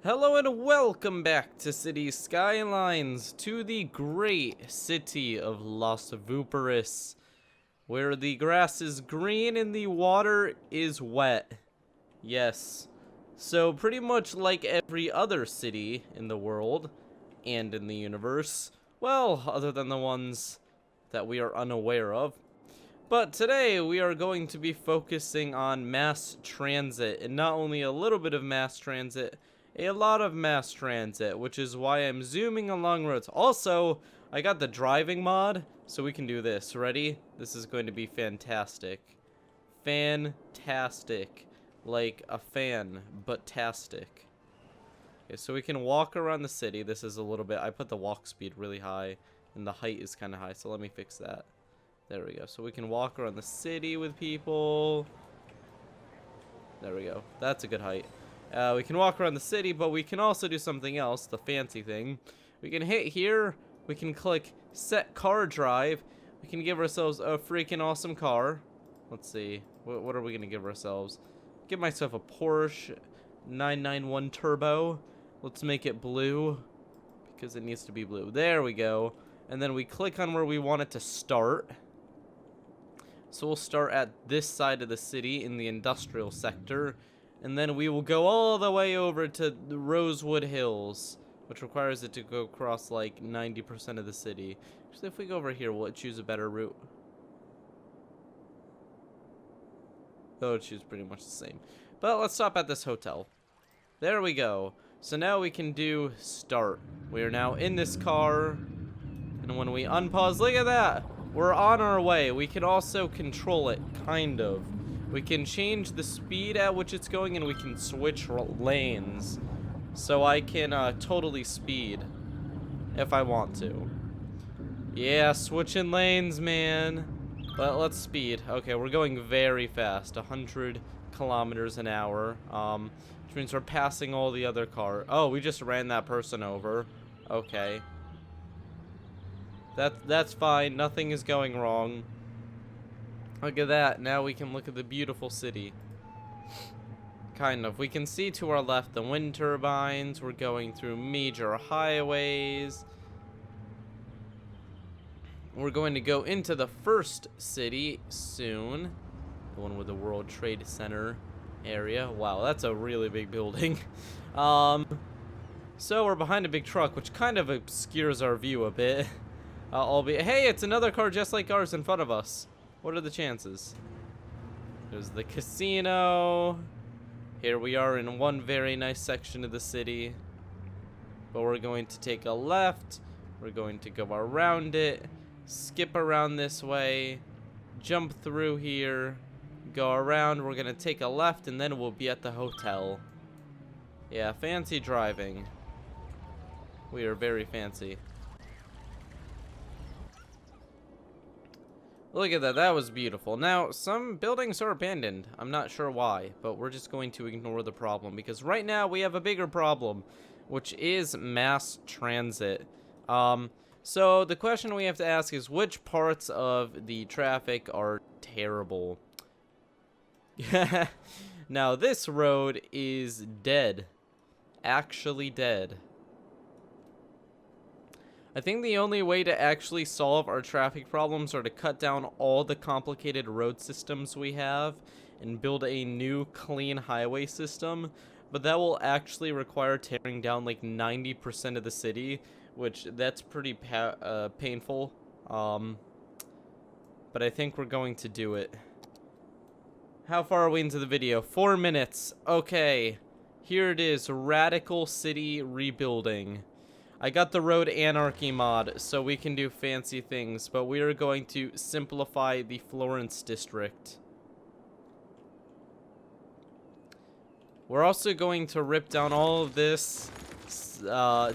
Hello and welcome back to City Skylines, to the great city of Los Vooperis, where the grass is green and the water is wet. Yes. So pretty much like every other city in the world and in the universe, well, other than the ones that we are unaware of. But today we are going to be focusing on mass transit, and not only a little bit of mass transit, a lot of mass transit, which is why I'm zooming along roads. Also, I got the driving mod, so we can do this. Ready? This is going to be fantastic. Fantastic. Like a fan, but tastic. Okay, so we can walk around the city. This is a little bit, I put the walk speed really high, and the height is kind of high, so let me fix that. There we go. So we can walk around the city with people. There we go. That's a good height. We can walk around the city, but we can also do something else, the fancy thing. We can hit here, we can click set car drive, we can give ourselves a freaking awesome car. Let's see, what are we gonna give ourselves? Give myself a Porsche 991 Turbo. Let's make it blue, because it needs to be blue. There we go. And then we click on where we want it to start. So we'll start at this side of the city in the industrial sector. And then we will go all the way over to the Rosewood Hills, which requires it to go across like 90% of the city. Actually, if we go over here, will it choose a better route? Oh, it chooses pretty much the same. But let's stop at this hotel. There we go. So now we can do start. We are now in this car. And when we unpause, look at that. We're on our way. We can also control it, kind of. We can change the speed at which it's going, and we can switch lanes. So I can totally speed if I want to. Yeah, switching lanes, man. But let's speed. Okay, we're going very fast, 100 kilometers an hour, which means we're passing all the other cars. Oh, we just ran that person over. Okay. That's fine. Nothing is going wrong. Look at that. Now we can look at the beautiful city. Kind of. We can see to our left the wind turbines. We're going through major highways. We're going to go into the first city soon. The one with the World Trade Center area. Wow, that's a really big building. So we're behind a big truck, which kind of obscures our view a bit. Hey, it's another car just like ours in front of us. What are the chances? There's the casino. Here we are in one very nice section of the city. But we're going to take a left. We're going to go around it. Skip around this way. Jump through here. Go around. We're going to take a left and then we'll be at the hotel. Yeah, fancy driving. We are very fancy. Look at that, that was beautiful. Now, some buildings are abandoned. I'm not sure why, but we're just going to ignore the problem because right now we have a bigger problem, which is mass transit. So the question we have to ask is which parts of the traffic are terrible? Now, this road is dead. Actually dead. I think the only way to actually solve our traffic problems are to cut down all the complicated road systems we have and build a new clean highway system, but that will actually require tearing down like 90% of the city, which that's pretty painful, but I think we're going to do it. How far are we into the video? 4 minutes. Okay, here it is, radical city rebuilding. I got the road anarchy mod, so we can do fancy things, but we are going to simplify the Florence district. We're also going to rip down all of this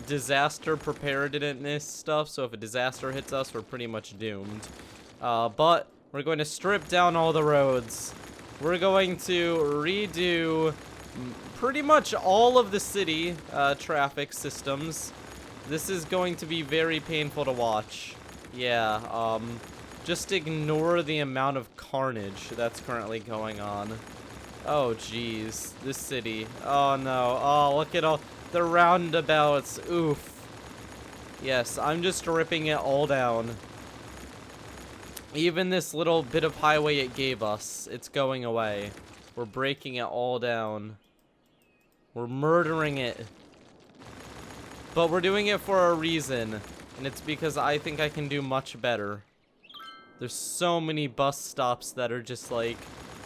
disaster preparedness stuff, so if a disaster hits us, we're pretty much doomed. But we're going to strip down all the roads. We're going to redo pretty much all of the city traffic systems. This is going to be very painful to watch. Yeah, just ignore the amount of carnage that's currently going on. Oh, jeez. This city. Oh, no. Oh, look at all... The roundabouts. Oof. Yes, I'm just ripping it all down. Even this little bit of highway it gave us, it's going away. We're breaking it all down. We're murdering it. But we're doing it for a reason. And it's because I think I can do much better. There's so many bus stops that are just like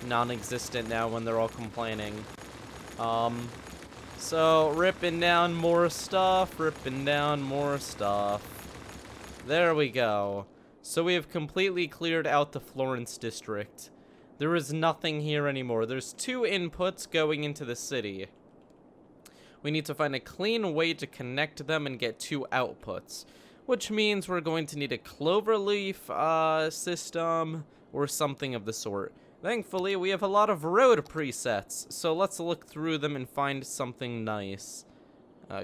non-existent now when they're all complaining. So ripping down more stuff, ripping down more stuff. There we go. So we have completely cleared out the Florence district. There is nothing here anymore. There's 2 inputs going into the city. We need to find a clean way to connect them and get 2 outputs. Which means we're going to need a cloverleaf system or something of the sort. Thankfully, we have a lot of road presets, so let's look through them and find something nice.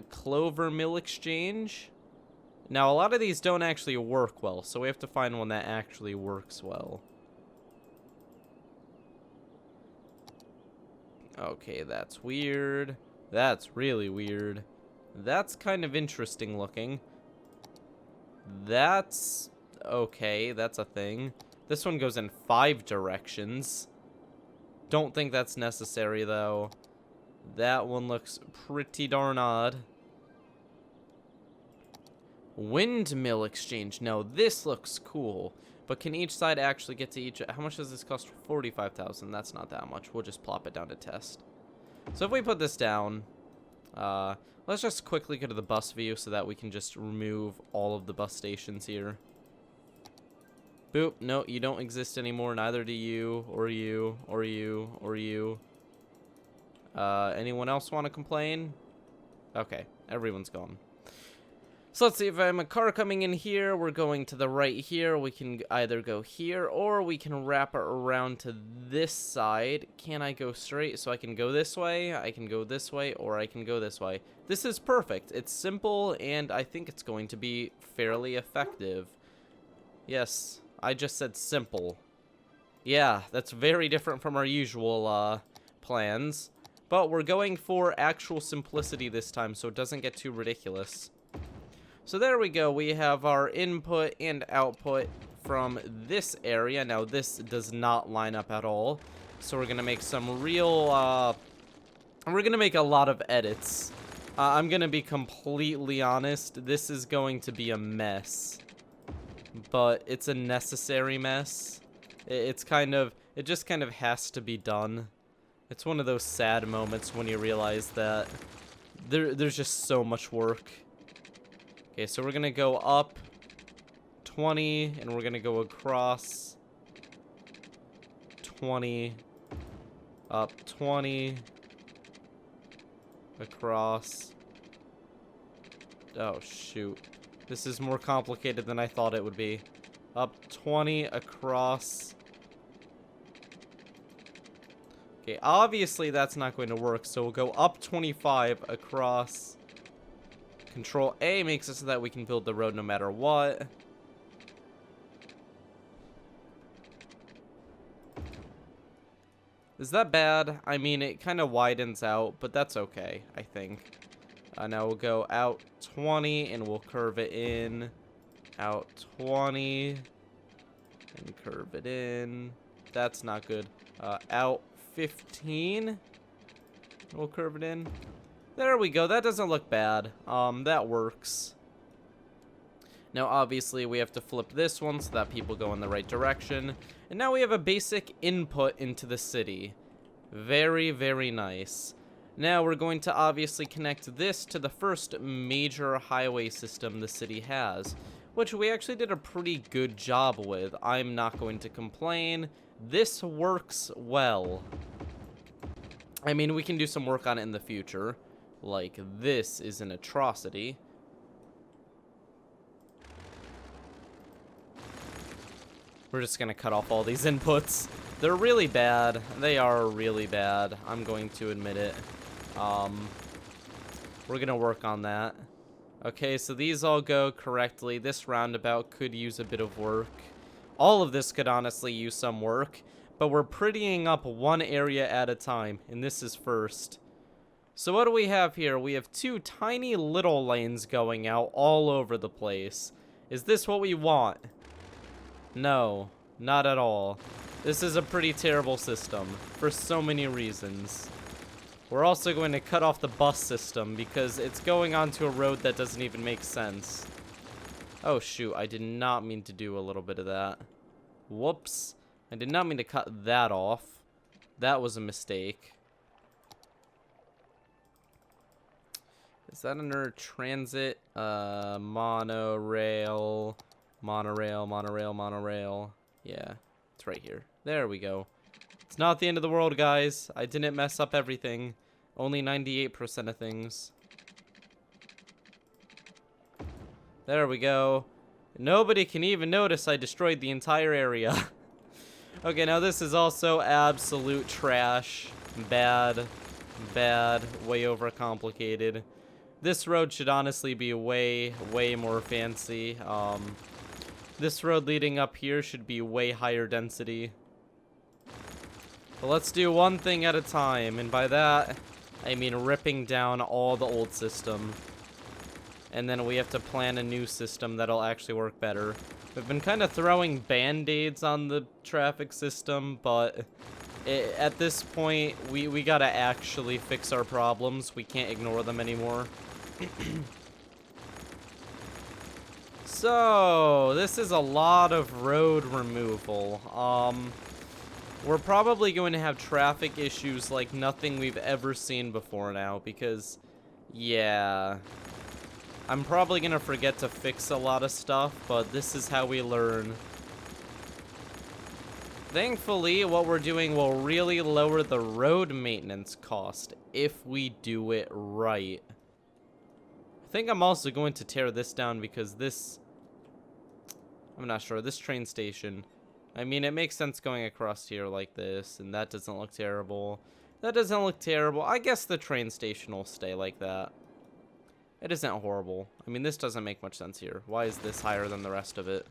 Clover mill exchange. Now, a lot of these don't actually work well, so we have to find one that actually works well. Okay, that's weird. That's really weird. That's kind of interesting looking. That's okay, that's a thing. This one goes in 5 directions. Don't think that's necessary, though. That one looks pretty darn odd. Windmill exchange. No, this looks cool. But can each side actually get to each... How much does this cost? 45,000. That's not that much. We'll just plop it down to test. So if we put this down... let's just quickly go to the bus view so that we can just remove all of the bus stations here. Boop. No, you don't exist anymore. Neither do you, or you, or you, or you. Anyone else want to complain? Okay, everyone's gone. So let's see if I have a car coming in here. We're going to the right here. We can either go here or we can wrap it around to this side. Can I go straight? So I can go this way, I can go this way, or I can go this way. This is perfect. It's simple, and I think it's going to be fairly effective. Yes, I just said simple. Yeah, that's very different from our usual plans. But we're going for actual simplicity this time, so it doesn't get too ridiculous. So there we go. We have our input and output from this area. Now, this does not line up at all. So we're going to make some real... we're going to make a lot of edits. I'm going to be completely honest. This is going to be a mess. But it's a necessary mess. It's kind of... It just kind of has to be done. It's one of those sad moments when you realize that there's just so much work. Okay, so we're gonna go up 20, and we're gonna go across 20, up 20, across. Oh, shoot. This is more complicated than I thought it would be. Up 20, across. Okay, obviously that's not going to work, so we'll go up 25, across. Control A makes it so that we can build the road no matter what. Is that bad? I mean, it kind of widens out, but that's okay, I think. Now we'll go out 20, and we'll curve it in. Out 20, and curve it in. That's not good. Out 15, we'll curve it in. There we go. That doesn't look bad. That works. Now, obviously, we have to flip this one so that people go in the right direction. And now we have a basic input into the city. Very, very nice. Now, we're going to obviously connect this to the first major highway system the city has, which we actually did a pretty good job with. I'm not going to complain. This works well. I mean, we can do some work on it in the future. Like, this is an atrocity. We're just gonna cut off all these inputs. They're really bad. They are really bad. I'm going to admit it. We're gonna work on that. Okay, so these all go correctly. This roundabout could use a bit of work. All of this could honestly use some work. But we're prettying up one area at a time, and this is first. So what do we have here? We have two tiny little lanes going out all over the place. Is this what we want? No, not at all. This is a pretty terrible system for so many reasons. We're also going to cut off the bus system because it's going onto a road that doesn't even make sense. Oh shoot, I did not mean to do a little bit of that. Whoops. I did not mean to cut that off. That was a mistake. Is that under transit? Monorail. Monorail. Yeah, it's right here. There we go. It's not the end of the world, guys. I didn't mess up everything. Only 98% of things. There we go. Nobody can even notice I destroyed the entire area. Okay, now this is also absolute trash. Bad. Way overcomplicated. This road should honestly be way more fancy. This road leading up here should be way higher density. But let's do one thing at a time, and by that, I mean ripping down all the old system. And then we have to plan a new system that'll actually work better. We've been kind of throwing band-aids on the traffic system, but at this point, we gotta actually fix our problems. We can't ignore them anymore. So, this is a lot of road removal. We're probably going to have traffic issues like nothing we've ever seen before now, because, yeah, I'm probably going to forget to fix a lot of stuff, but this is how we learn. Thankfully, what we're doing will really lower the road maintenance cost if we do it right. I think I'm also going to tear this down because this, I'm not sure, this train station, I mean, it makes sense going across here like this, and that doesn't look terrible. That doesn't look terrible. I guess the train station will stay like that. It isn't horrible. I mean, this doesn't make much sense here. Why is this higher than the rest of it?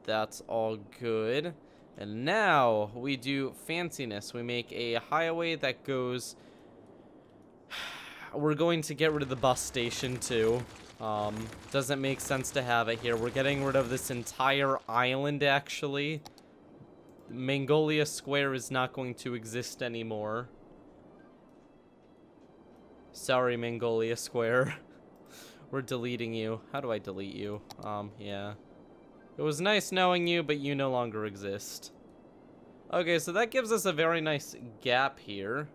That's all good. And now we do fanciness. We make a highway that goes... We're going to get rid of the bus station too. Doesn't make sense to have it here. We're getting rid of this entire island, actually. Mongolia Square is not going to exist anymore. Sorry, Mongolia Square. We're deleting you. How do I delete you? Yeah. It was nice knowing you, but you no longer exist. Okay, so that gives us a very nice gap here.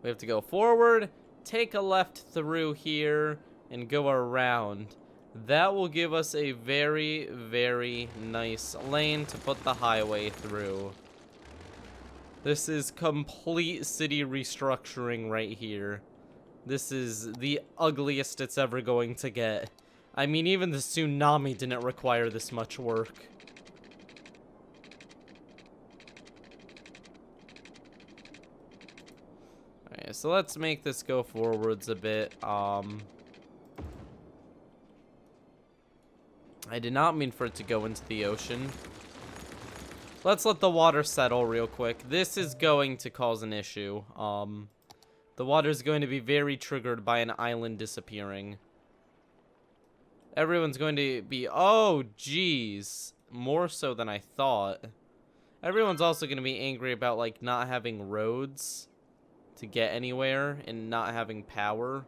We have to go forward, take a left through here, and go around. That will give us a very nice lane to put the highway through. This is complete city restructuring right here. This is the ugliest it's ever going to get. I mean, even the tsunami didn't require this much work. Alright, so let's make this go forwards a bit. I did not mean for it to go into the ocean. Let's let the water settle real quick. This is going to cause an issue. The water is going to be very triggered by an island disappearing. Everyone's going to be... Oh, geez. More so than I thought. Everyone's also going to be angry about, like, not having roads to get anywhere and not having power.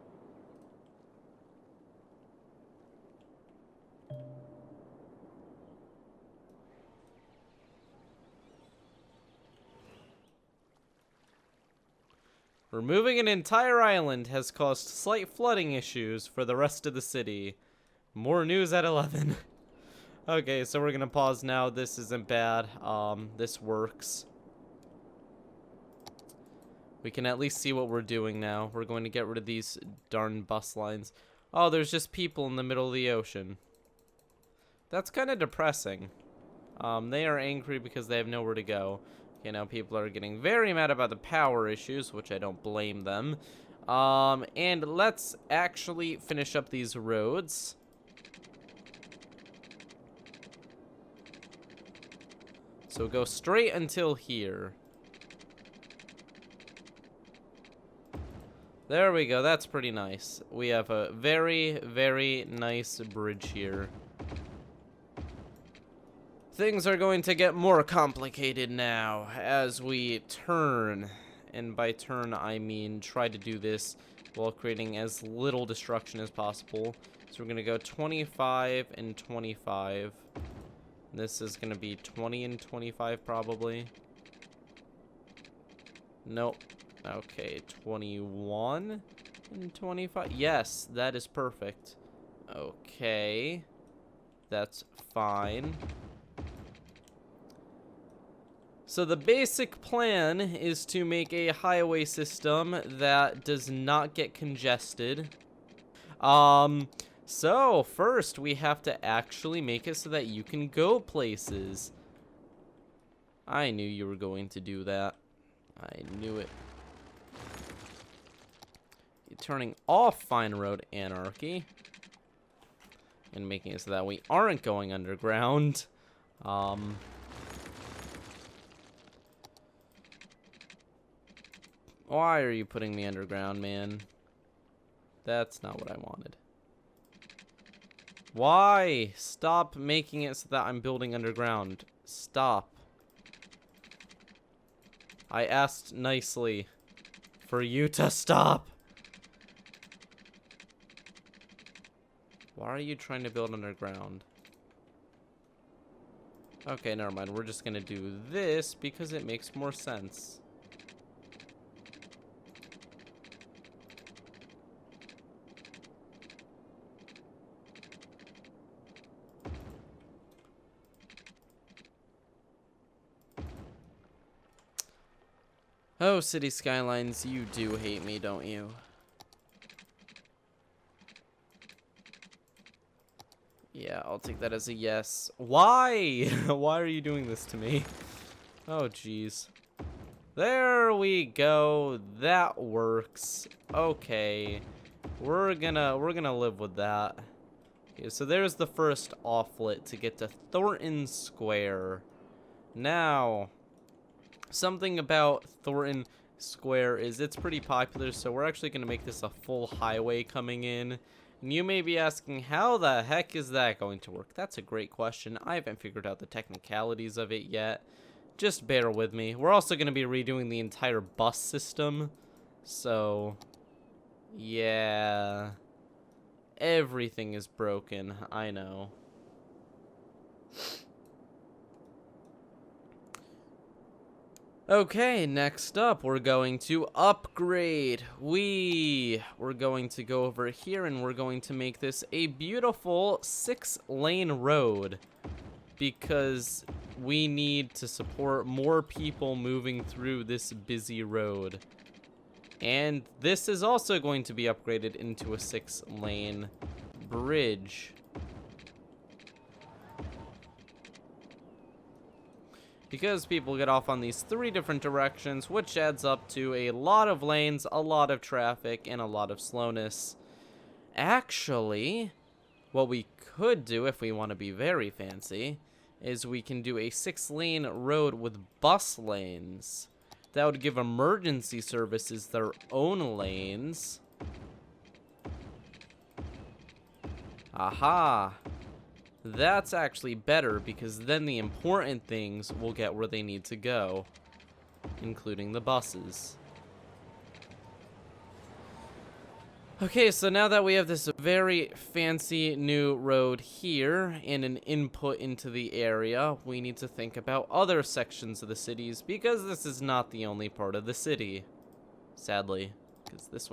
Removing an entire island has caused slight flooding issues for the rest of the city. More news at 11. Okay, so we're gonna pause now. This isn't bad. This works. We can at least see what we're doing now. We're going to get rid of these darn bus lines. Oh, there's just people in the middle of the ocean. That's kind of depressing. They are angry because they have nowhere to go. You know, people are getting very mad about the power issues, which I don't blame them. And let's actually finish up these roads. So go straight until here. There we go. That's pretty nice. We have a very, very nice bridge here. Things are going to get more complicated now as we turn. And by turn, I mean try to do this while creating as little destruction as possible. So we're going to go 25 and 25. This is going to be 20 and 25 probably. Nope. Okay, 21 and 25. Yes, that is perfect. Okay. That's fine. So the basic plan is to make a highway system that does not get congested. So first we have to actually make it so that you can go places. I knew you were going to do that. I knew it. Turning off Fine Road Anarchy and making it so that we aren't going underground. Why are you putting me underground, man? That's not what I wanted. Why? Stop making it so that I'm building underground. Stop. I asked nicely for you to stop. Why are you trying to build underground? Okay, never mind. We're just gonna do this because it makes more sense. Oh, City Skylines, you do hate me, don't you? Yeah, I'll take that as a yes. Why? Why are you doing this to me? Oh, jeez. There we go. That works. Okay. We're gonna live with that. Okay, so there's the first offlet to get to Thornton Square. Now, something about Thornton Square is it's pretty popular, so we're actually gonna make this a full highway coming in. And you may be asking, how the heck is that going to work? That's a great question. I haven't figured out the technicalities of it yet. Just bear with me. We're also going to be redoing the entire bus system. So, yeah. Everything is broken. I know. Okay, next up, we're going to upgrade. We're going to go over here and we're going to make this a beautiful 6-lane road because we need to support more people moving through this busy road. And this is also going to be upgraded into a 6-lane bridge. Because people get off on these 3 different directions, which adds up to a lot of lanes, a lot of traffic, and a lot of slowness. Actually, what we could do if we want to be very fancy is we can do a 6-lane road with bus lanes. That would give emergency services their own lanes. Aha! That's actually better because then the important things will get where they need to go, including the buses. Okay, so now that we have this very fancy new road here and an input into the area, we need to think about other sections of the cities because this is not the only part of the city, sadly, because this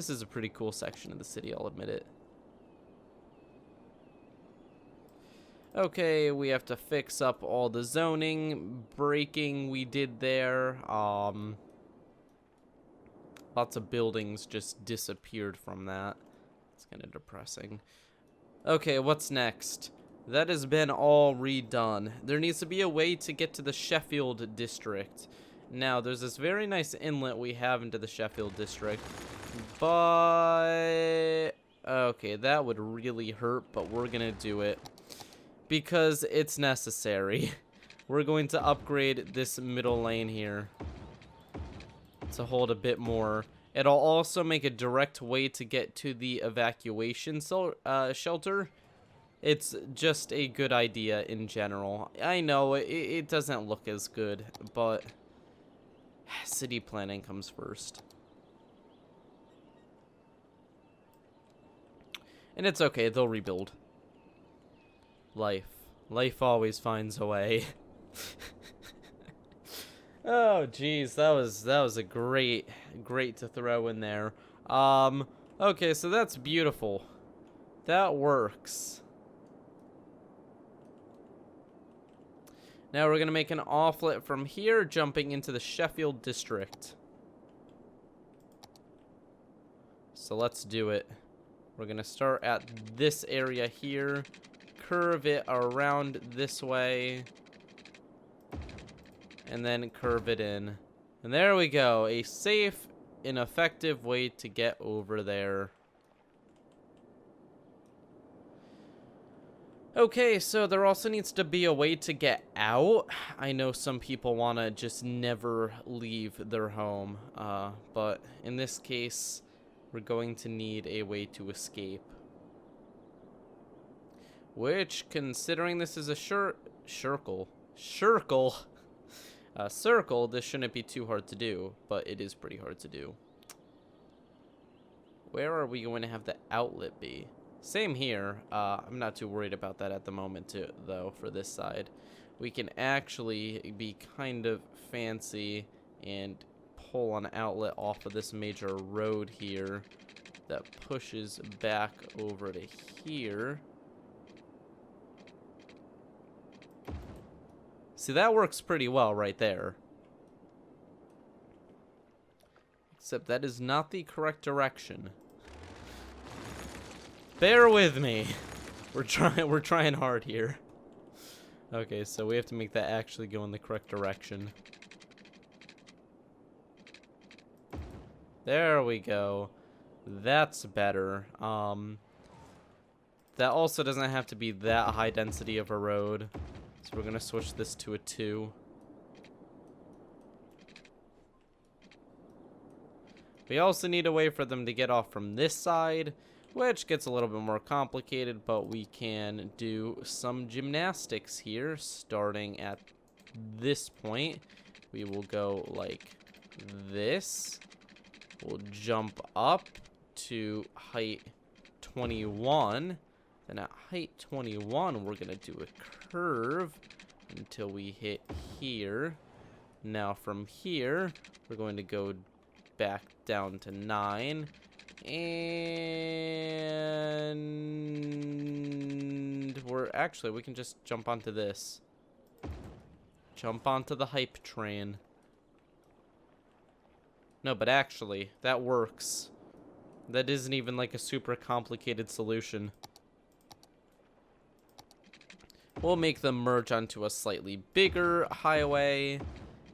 is a pretty cool section of the city, I'll admit it. Okay, we have to fix up all the zoning, braking we did there. Lots of buildings just disappeared from that. It's kind of depressing. Okay, what's next? That has been all redone. There needs to be a way to get to the Sheffield district. Now, there's this very nice inlet we have into the Sheffield district, but okay, that would really hurt, but we're gonna do it. Because it's necessary. We're going to upgrade this middle lane here to hold a bit more It'll also make a direct way to get to the evacuation shelter. It's just a good idea in general. I know it doesn't look as good, but city planning comes first. And it's okay, they'll rebuild. Life always finds a way. Oh geez, that was a great to throw in there. Okay, so that's beautiful. That works. Now we're gonna make an offlet from here, jumping into the Sheffield district. So let's do it. We're gonna start at this area here, curve it around this way, and then curve it in. And there we go, a safe and effective way to get over there. Okay, so there also needs to be a way to get out. I know some people want to just never leave their home, but in this case, we're going to need a way to escape. Which, considering this is a circle, this shouldn't be too hard to do, but it is pretty hard to do. Where are we going to have the outlet be? Same here. I'm not too worried about that at the moment, though, for this side. We can actually be kind of fancy and pull an outlet off of this major road here that pushes back over to here. See, that works pretty well right there. Except that is not the correct direction. Bear with me. We're trying hard here. Okay, so we have to make that actually go in the correct direction. There we go. That's better. That also doesn't have to be that high density of a road. So we're gonna switch this to a 2. We also need a way for them to get off from this side, which gets a little bit more complicated, but we can do some gymnastics here. Starting at this point, we will go like this. We'll jump up to height 21. Then at height 21, we're going to do a curve until we hit here. Now from here, we're going to go back down to 9. And we can just jump onto this. Jump onto the hype train. No, but actually, that works. That isn't even like a super complicated solution. We'll make them merge onto a slightly bigger highway.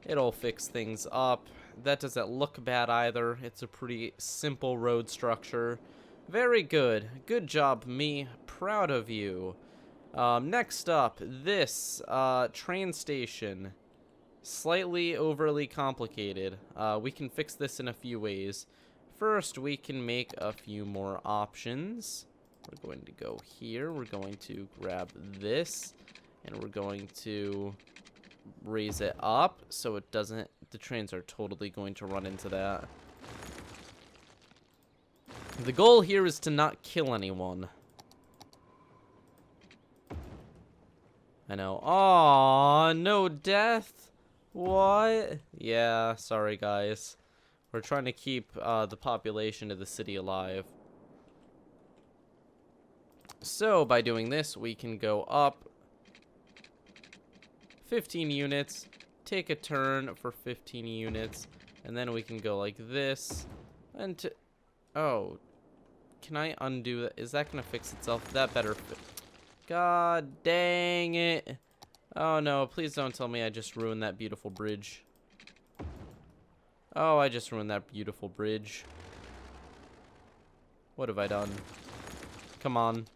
It'll fix things up. That doesn't look bad either. It's a pretty simple road structure. Very good. Good job, me. Proud of you. Next up, this train station. Slightly overly complicated. We can fix this in a few ways. First, we can make a few more options. We're going to go here. We're going to grab this. And we're going to raise it up so it doesn't... The trains are totally going to run into that. The goal here is to not kill anyone. I know. Aww, no death? What? Yeah, sorry guys. We're trying to keep the population of the city alive. So, by doing this, we can go up 15 units, take a turn for 15 units, and then we can go like this. And oh, can I undo that? Is that going to fix itself? That better God dang it. Oh no, please don't tell me I just ruined that beautiful bridge. Oh, I just ruined that beautiful bridge. What have I done? Come on.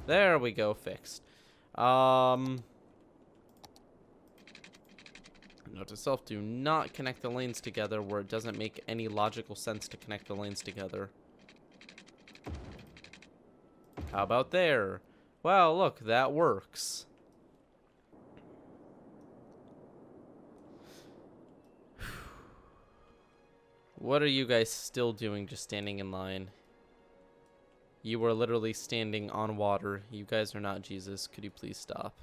There we go, fixed. Note to self, do not connect the lanes together where it doesn't make any logical sense to connect the lanes together. How about there? Well, look, that works. What are you guys still doing just standing in line? You are literally standing on water. You guys are not Jesus. Could you please stop?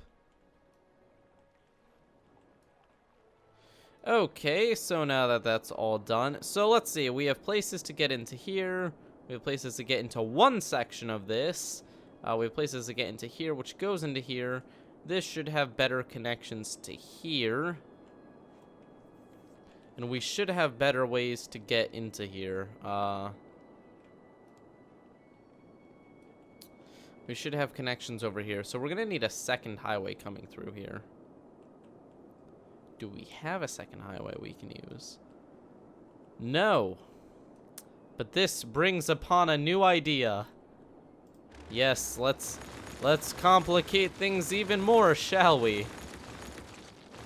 Okay, so now that that's all done. So let's see. We have places to get into here. We have places to get into one section of this. We have places to get into here, which goes into here. This should have better connections to here. And we should have better ways to get into here. We should have connections over here. So we're going to need a second highway coming through here. Do we have a second highway we can use? No. But this brings upon a new idea. Yes, let's complicate things even more, shall we?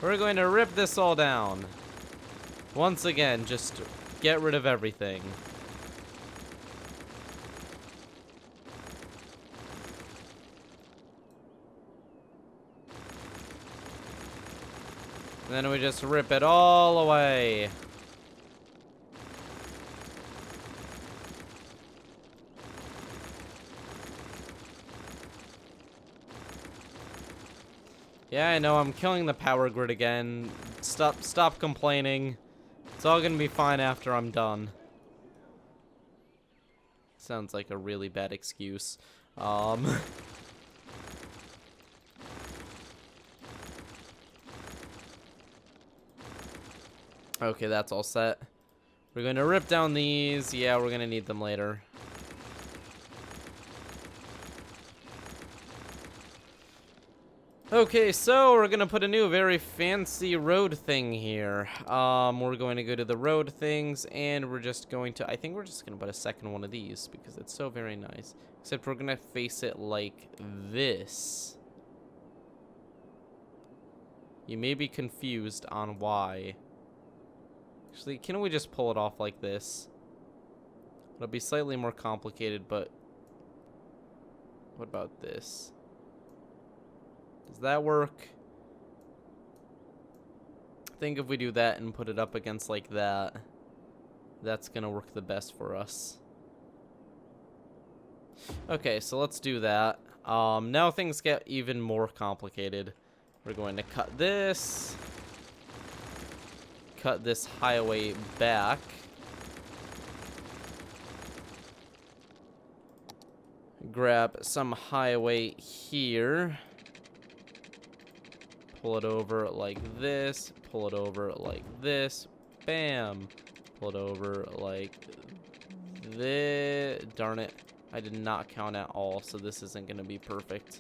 We're going to rip this all down. Once again, just get rid of everything. And then we just rip it all away. Yeah, I know, I'm killing the power grid again. Stop complaining. It's all gonna be fine after I'm done. Sounds like a really bad excuse. Okay, that's all set. We're going to rip down these. Yeah, we're going to need them later. Okay, so we're going to put a new very fancy road thing here. We're going to go to the road things, and we're just going to... I think we're just going to put a second one of these, because it's so very nice. Except we're going to face it like this. You may be confused on why. Actually, can we just pull it off like this? It'll be slightly more complicated, but what about this? Does that work? I think if we do that and put it up against like that, that's gonna work the best for us. Okay, so let's do that. Now things get even more complicated. We're going to cut this highway back. Grab some highway here. Pull it over like this. Pull it over like this. Bam. Pull it over like this. Darn it. I did not count at all, so this isn't going to be perfect.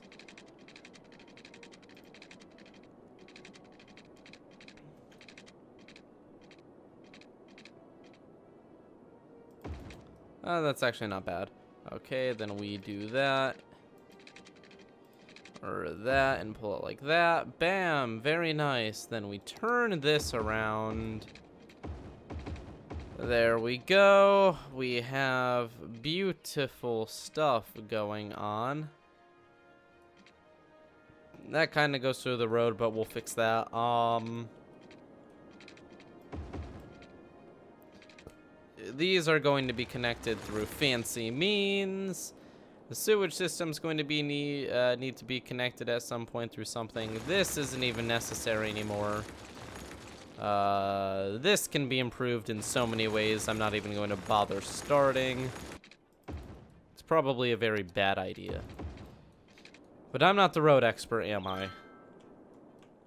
That's actually not bad. Okay, then we do that. Or that, and pull it like that. Bam! Very nice. Then we turn this around. There we go. We have beautiful stuff going on. That kind of goes through the road, but we'll fix that. These are going to be connected through fancy means. The sewage system's going to be need to be connected at some point through something. This isn't even necessary anymore. This can be improved in so many ways. I'm not even going to bother starting. It's probably a very bad idea. But I'm not the road expert, am I?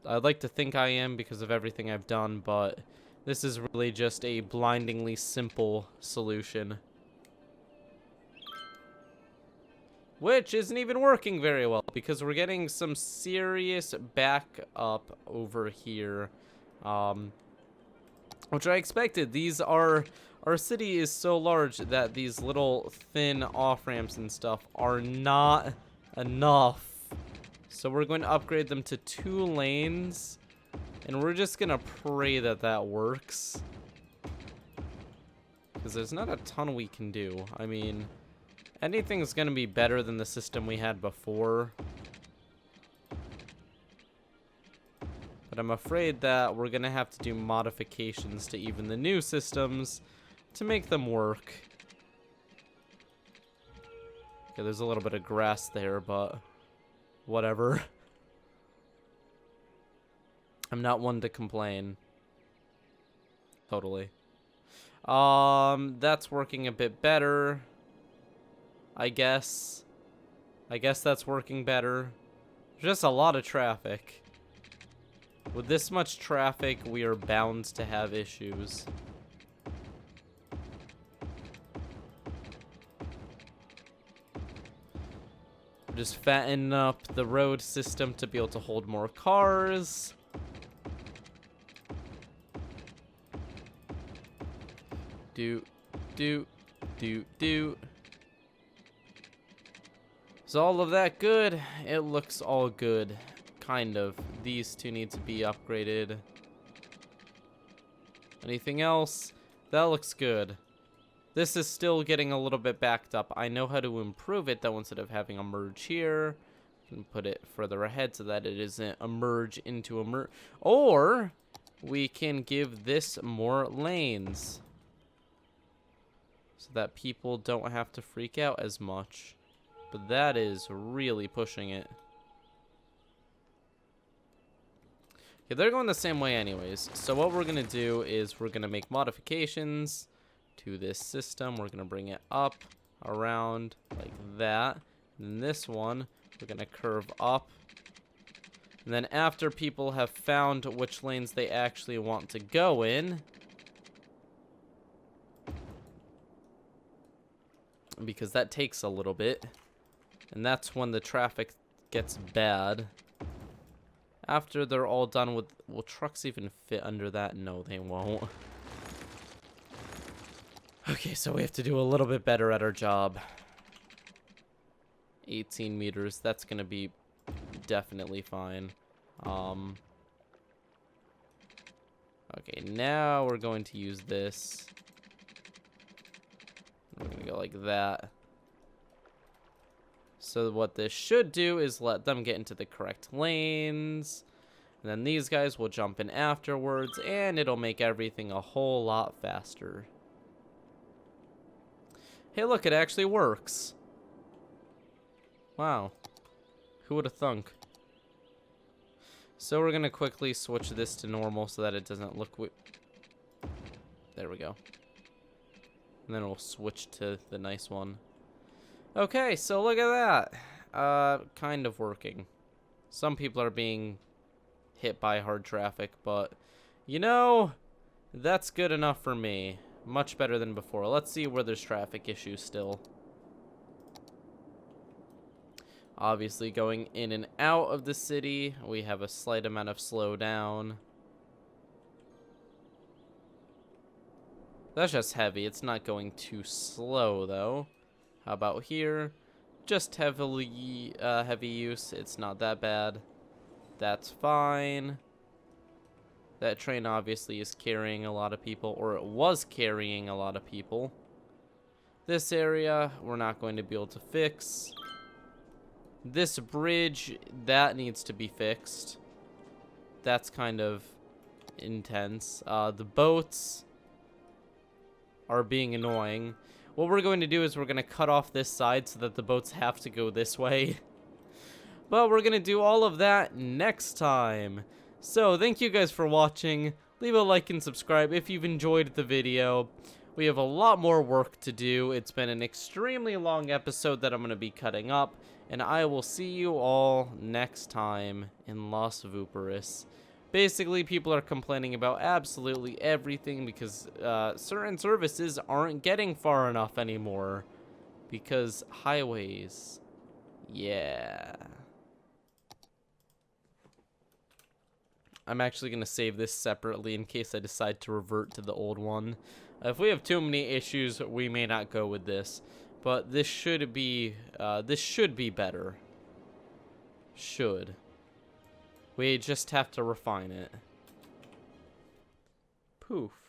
I'd like to think I am because of everything I've done, but this is really just a blindingly simple solution. Which isn't even working very well because we're getting some serious backup over here. Which I expected. Our city is so large that these little thin off-ramps and stuff are not enough. So we're going to upgrade them to 2 lanes. And we're just gonna pray that that works. Because there's not a ton we can do. I mean, anything's gonna be better than the system we had before. But I'm afraid that we're gonna have to do modifications to even the new systems to make them work. Okay, there's a little bit of grass there, but whatever. I'm not one to complain. Totally. That's working a bit better. I guess that's working better. Just a lot of traffic. With this much traffic, we are bound to have issues. Just fatten up the road system to be able to hold more cars. Do. Is all of that good? It looks all good. Kind of. These two need to be upgraded. Anything else? That looks good. This is still getting a little bit backed up. I know how to improve it, though, instead of having a merge here. I can put it further ahead so that it isn't a merge into a merge. Or we can give this more lanes so that people don't have to freak out as much. But that is really pushing it. Okay, they're going the same way anyways. So what we're going to do is we're going to make modifications to this system. We're going to bring it up, around, like that. And this one, we're going to curve up. And then after people have found which lanes they actually want to go in, because that takes a little bit, and that's when the traffic gets bad. After they're all done with... Will trucks even fit under that? No, they won't. Okay, so we have to do a little bit better at our job. 18 meters. That's going to be definitely fine. Okay, now we're going to use this. We're going to go like that. So what this should do is let them get into the correct lanes. And then these guys will jump in afterwards, and it'll make everything a whole lot faster. Hey, look, it actually works. Wow. Who would have thunk? So we're going to quickly switch this to normal so that it doesn't look... There we go. And then we'll switch to the nice one. Okay, so look at that. Kind of working. Some people are being hit by hard traffic, but, you know, that's good enough for me. Much better than before. Let's see where there's traffic issues still. Obviously, going in and out of the city, we have a slight amount of slowdown. That's just heavy. It's not going too slow, though. How about here? Just heavy use. It's not that bad. That's fine. That train obviously is carrying a lot of people, or it was carrying a lot of people. This area, we're not going to be able to fix. This bridge, that needs to be fixed. That's kind of intense. The boats are being annoying. What we're going to do is we're going to cut off this side so that the boats have to go this way. But we're going to do all of that next time. So, thank you guys for watching. Leave a like and subscribe if you've enjoyed the video. We have a lot more work to do. It's been an extremely long episode that I'm going to be cutting up. And I will see you all next time in Los Vooperis. Basically, people are complaining about absolutely everything because certain services aren't getting far enough anymore. Because highways. Yeah. I'm actually going to save this separately in case I decide to revert to the old one. If we have too many issues, we may not go with this. But this should be better. Should. We just have to refine it. Poof.